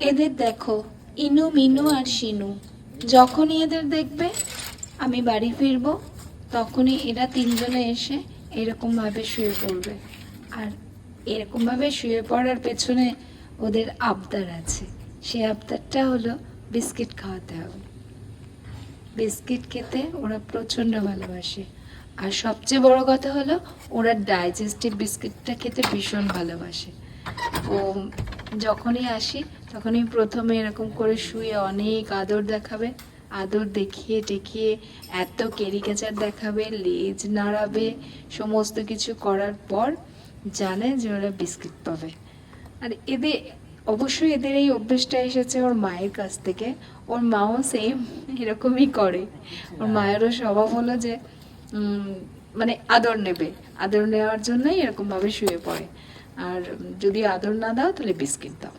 এদের দেখো, ইনু মিনু আর শিনু, যখনই এদের দেখবে আমি বাড়ি ফিরবো তখনই এরা তিনজনে এসে এরকমভাবে শুয়ে পড়বে। আর এরকমভাবে শুয়ে পড়ার পেছনে ওদের আবদার আছে। সেই আবদারটা হলো বিস্কিট খাওয়াতে হবে। বিস্কিট খেতে ওরা প্রচণ্ড ভালোবাসে। আর সবচেয়ে বড় কথা হলো ওরা ডাইজেস্টিভ বিস্কিটটা খেতে ভীষণ ভালোবাসে। ও যখনই আসি তখনই প্রথমে এরকম করে শুয়ে অনেক আদর দেখাবে, আদর দেখিয়ে টেকিয়ে এত কেরিকেচার দেখাবে, লেজ নাড়াবে, সমস্ত কিছু করার পর জানে যে ওরা বিস্কিট পাবে। আর এদের অবশ্যই এদের এই অভ্যেসটা এসেছে ওর মায়ের কাছ থেকে। ওর মাও সেম এরকমই করে। ওর মায়েরও স্বভাব হলো যে মানে আদর নেবে, আদর নেওয়ার জন্যই এরকমভাবে শুয়ে পড়ে। আর যদি আদর না দাও তাহলে বিস্কিট দাও।